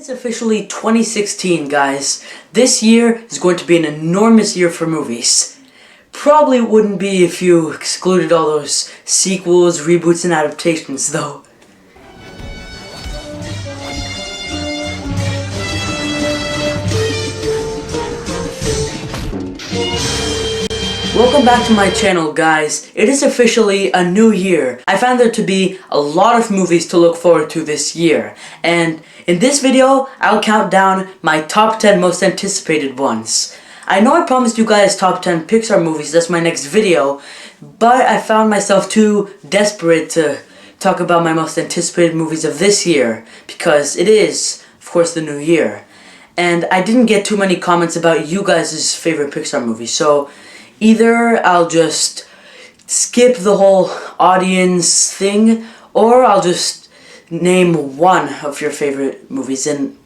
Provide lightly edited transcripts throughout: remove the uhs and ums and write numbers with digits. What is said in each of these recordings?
It's officially 2016, guys. This year is going to be an enormous year for movies. Probably wouldn't be if you excluded all those sequels, reboots, and adaptations, though. Welcome back to my channel, guys. It is officially a new year. I found there to be a lot of movies to look forward to this year, and in this video, I'll count down my top 10 most anticipated ones. I know I promised you guys top 10 Pixar movies, that's my next video, but I found myself too desperate to talk about my most anticipated movies of this year, because it is, of course, the new year. And I didn't get too many comments about you guys' favorite Pixar movies, so either I'll just skip the whole audience thing, or I'll just name one of your favorite movies, and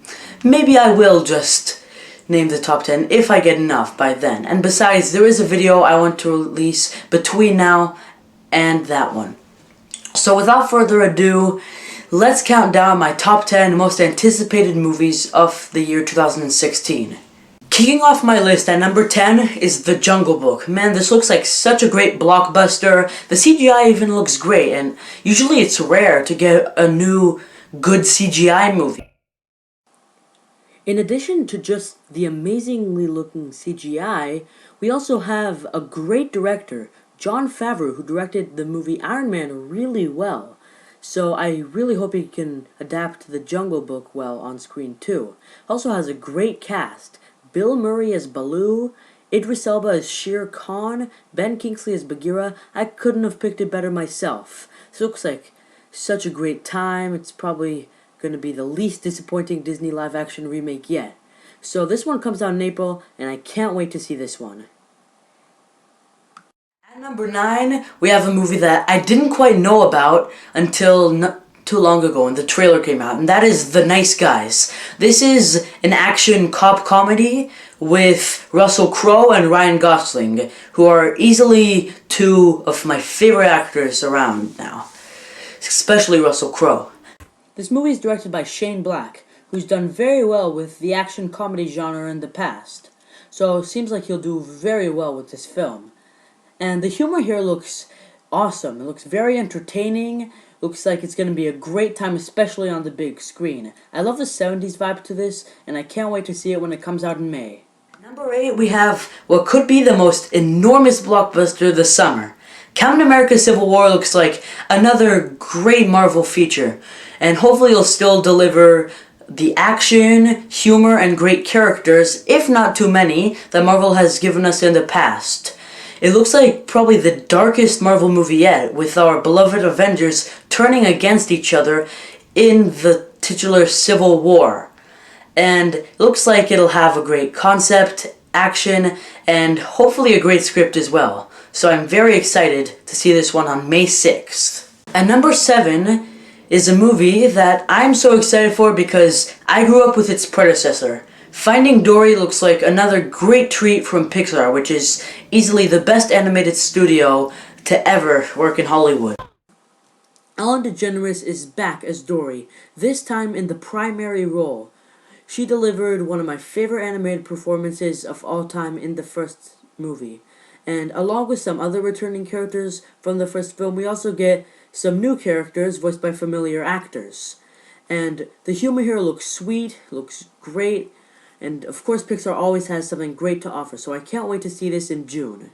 maybe I will just name the top 10 if I get enough by then. And besides, there is a video I want to release between now and that one. So without further ado, let's count down my top 10 most anticipated movies of the year 2016. Kicking off my list at number 10 is The Jungle Book. Man, this looks like such a great blockbuster. The CGI even looks great, and usually it's rare to get a new good CGI movie. In addition to just the amazingly looking CGI, we also have a great director, Jon Favreau, who directed the movie Iron Man really well. So I really hope he can adapt The Jungle Book well on screen too. Also has a great cast. Bill Murray as Baloo, Idris Elba as Shere Khan, Ben Kingsley as Bagheera. I couldn't have picked it better myself. This looks like such a great time. It's probably going to be the least disappointing Disney live-action remake yet. So this one comes out in April, and I can't wait to see this one. At number 9, we have a movie that I didn't quite know about until not too long ago when the trailer came out, and that is The Nice Guys. This is an action cop comedy with Russell Crowe and Ryan Gosling, who are easily two of my favorite actors around now, especially Russell Crowe. This movie is directed by Shane Black, who's done very well with the action comedy genre in the past, so it seems like he'll do very well with this film. And the humor here looks awesome. It looks very entertaining. Looks like it's going to be a great time, especially on the big screen. I love the 70s vibe to this, and I can't wait to see it when it comes out in May. Number 8, we have what could be the most enormous blockbuster this summer. Captain America Civil War looks like another great Marvel feature, and hopefully it'll still deliver the action, humor, and great characters, if not too many, that Marvel has given us in the past. It looks like probably the darkest Marvel movie yet, with our beloved Avengers turning against each other in the titular Civil War. And it looks like it'll have a great concept, action, and hopefully a great script as well. So I'm very excited to see this one on May 6th. At number 7 is a movie that I'm so excited for because I grew up with its predecessor. Finding Dory looks like another great treat from Pixar, which is easily the best animated studio to ever work in Hollywood. Ellen DeGeneres is back as Dory, this time in the primary role. She delivered one of my favorite animated performances of all time in the first movie. And along with some other returning characters from the first film, we also get some new characters voiced by familiar actors. And the humor here looks sweet, looks great. And of course Pixar always has something great to offer, so I can't wait to see this in June.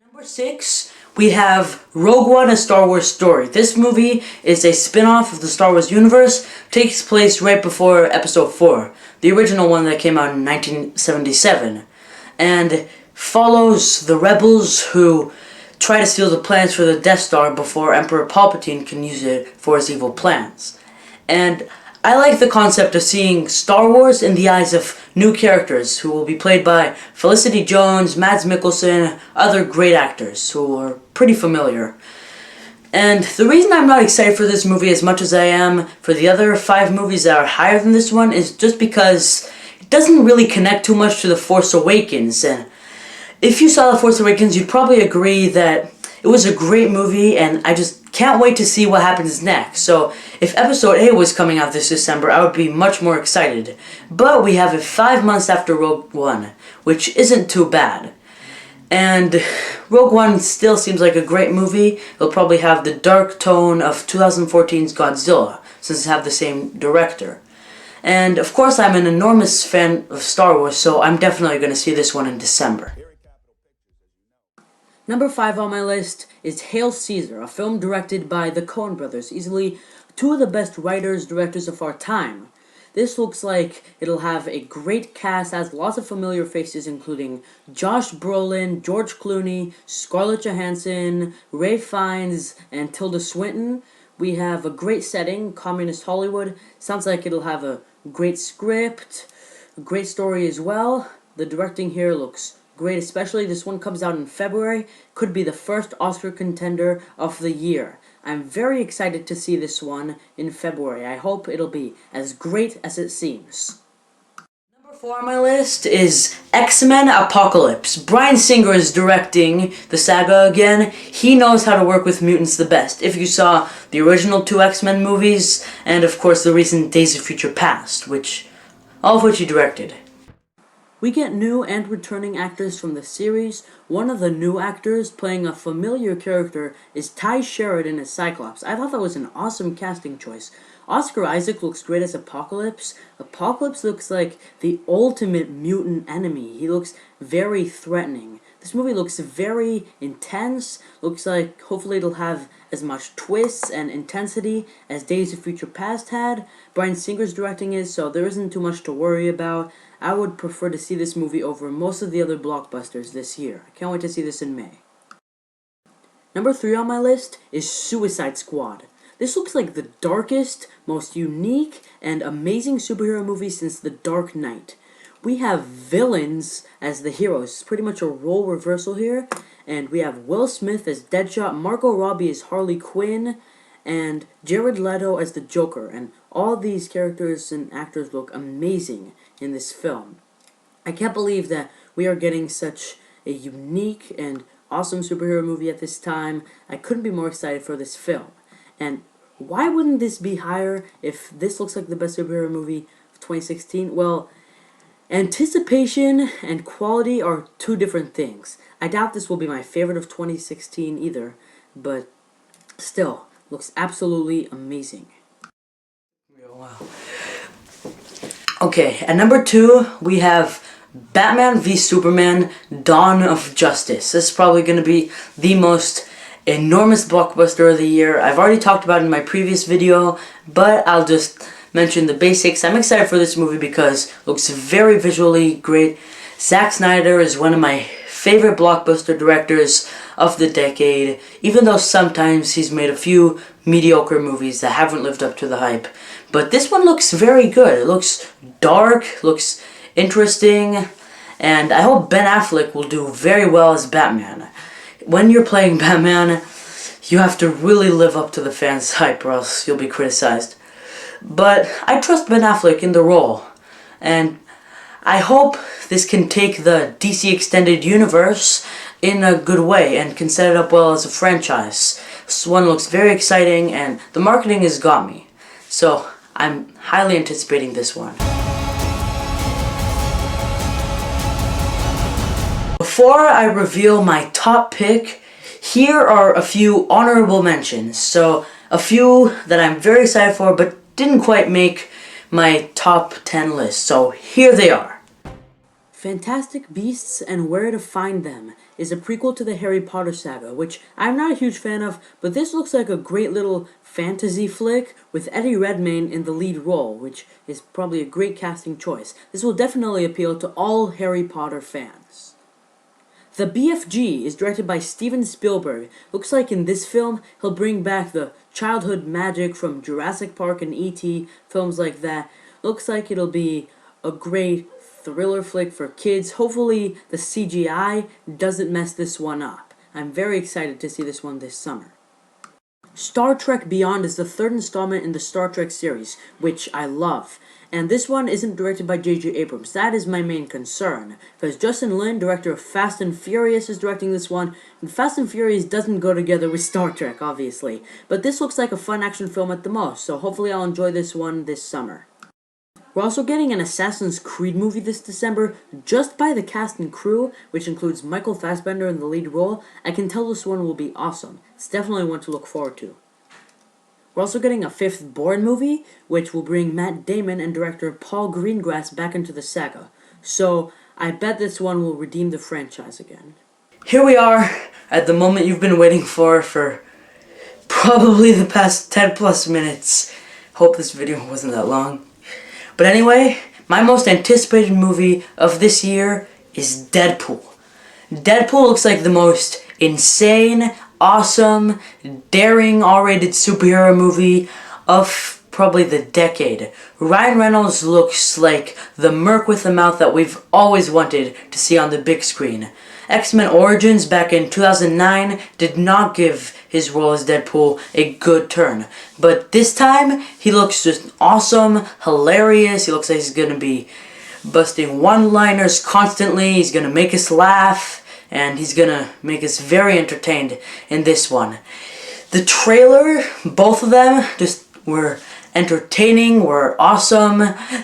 Number 6, we have Rogue One: A Star Wars Story. This movie is a spin-off of the Star Wars universe, takes place right before Episode 4, the original one that came out in 1977, and follows the rebels who try to steal the plans for the Death Star before Emperor Palpatine can use it for his evil plans. And I like the concept of seeing Star Wars in the eyes of new characters who will be played by Felicity Jones, Mads Mikkelsen, other great actors who are pretty familiar. And the reason I'm not excited for this movie as much as I am for the other 5 movies that are higher than this one is just because it doesn't really connect too much to The Force Awakens. And if you saw The Force Awakens, you'd probably agree that it was a great movie and I just can't wait to see what happens next. So if episode 8 was coming out this December, I would be much more excited. But we have it 5 months after Rogue One, which isn't too bad. And Rogue One still seems like a great movie. It'll probably have the dark tone of 2014's Godzilla, since it have the same director. And of course I'm an enormous fan of Star Wars, so I'm definitely going to see this one in December. Number 5 on my list is Hail Caesar, a film directed by the Coen brothers, easily two of the best writers, directors of our time. This looks like it'll have a great cast, has lots of familiar faces including Josh Brolin, George Clooney, Scarlett Johansson, Ralph Fiennes, and Tilda Swinton. We have a great setting, communist Hollywood. Sounds like it'll have a great script, a great story as well. The directing here looks great, especially this one comes out in February. Could be the first Oscar contender of the year. I'm very excited to see this one in February. I hope it'll be as great as it seems. Number 4 on my list is X-Men Apocalypse. Bryan Singer is directing the saga again. He knows how to work with mutants the best. If you saw the original 2 X-Men movies, and of course the recent Days of Future Past, all of which he directed. We get new and returning actors from the series. One of the new actors playing a familiar character is Ty Sheridan as Cyclops. I thought that was an awesome casting choice. Oscar Isaac looks great as Apocalypse. Apocalypse looks like the ultimate mutant enemy. He looks very threatening. This movie looks very intense. Looks like hopefully it'll have as much twists and intensity as Days of Future Past had. Bryan Singer's directing it, so there isn't too much to worry about. I would prefer to see this movie over most of the other blockbusters this year. I can't wait to see this in May. Number 3 on my list is Suicide Squad. This looks like the darkest, most unique, and amazing superhero movie since The Dark Knight. We have villains as the heroes. It's pretty much a role reversal here. And we have Will Smith as Deadshot, Margot Robbie as Harley Quinn, and Jared Leto as the Joker. And all these characters and actors look amazing in this film. I can't believe that we are getting such a unique and awesome superhero movie at this time. I couldn't be more excited for this film. And why wouldn't this be higher if this looks like the best superhero movie of 2016? Well, anticipation and quality are two different things. I doubt this will be my favorite of 2016 either, but still, looks absolutely amazing. Wow. Okay, at number 2, we have Batman v Superman: Dawn of Justice. This is probably going to be the most enormous blockbuster of the year. I've already talked about it in my previous video, but I'll just mention the basics. I'm excited for this movie because it looks very visually great. Zack Snyder is one of my favorite blockbuster directors of the decade, even though sometimes he's made a few mediocre movies that haven't lived up to the hype. But this one looks very good. It looks dark, looks interesting, and I hope Ben Affleck will do very well as Batman. When you're playing Batman, you have to really live up to the fans' hype or else you'll be criticized. But I trust Ben Affleck in the role, and I hope this can take the DC Extended Universe in a good way and can set it up well as a franchise. This one looks very exciting and the marketing has got me. So I'm highly anticipating this one. Before I reveal my top pick, here are a few honorable mentions. So a few that I'm very excited for but didn't quite make my top 10 list. So here they are. Fantastic Beasts and Where to Find Them is a prequel to the Harry Potter saga, which I'm not a huge fan of, but this looks like a great little fantasy flick with Eddie Redmayne in the lead role, which is probably a great casting choice. This will definitely appeal to all Harry Potter fans. The BFG is directed by Steven Spielberg. Looks like in this film, he'll bring back the childhood magic from Jurassic Park and E.T., films like that. Looks like it'll be a great thriller flick for kids. Hopefully the CGI doesn't mess this one up. I'm very excited to see this one this summer. Star Trek Beyond is the third installment in the Star Trek series, which I love. And this one isn't directed by J.J. Abrams. That is my main concern. Because Justin Lin, director of Fast and Furious, is directing this one. And Fast and Furious doesn't go together with Star Trek, obviously. But this looks like a fun action film at the most, so hopefully I'll enjoy this one this summer. We're also getting an Assassin's Creed movie this December, just by the cast and crew, which includes Michael Fassbender in the lead role. I can tell this one will be awesome. It's definitely one to look forward to. We're also getting a fifth Bourne movie, which will bring Matt Damon and director Paul Greengrass back into the saga. So, I bet this one will redeem the franchise again. Here we are, at the moment you've been waiting for probably the past 10 plus minutes. Hope this video wasn't that long. But anyway, my most anticipated movie of this year is Deadpool. Deadpool looks like the most insane, awesome, daring R-rated superhero movie of probably the decade. Ryan Reynolds looks like the merc with the mouth that we've always wanted to see on the big screen. X-Men Origins back in 2009 did not give his role as Deadpool a good turn. But this time, he looks just awesome, hilarious. He looks like he's gonna be busting one-liners constantly. He's gonna make us laugh, and he's gonna make us very entertained in this one. The trailer, both of them, just were entertaining, were awesome.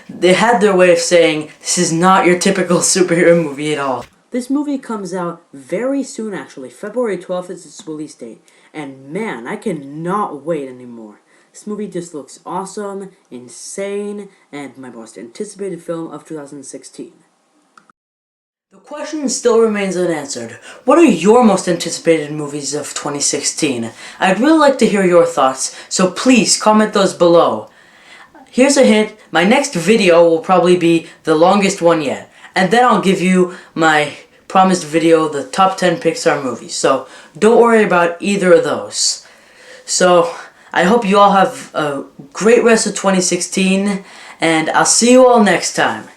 They had their way of saying, this is not your typical superhero movie at all. This movie comes out very soon actually, February 12th is its release date, and man, I cannot wait anymore. This movie just looks awesome, insane, and my most anticipated film of 2016. The question still remains unanswered. What are your most anticipated movies of 2016? I'd really like to hear your thoughts, so please comment those below. Here's a hint, my next video will probably be the longest one yet. And then I'll give you my promised video, the top 10 Pixar movies. So don't worry about either of those. So I hope you all have a great rest of 2016, and I'll see you all next time.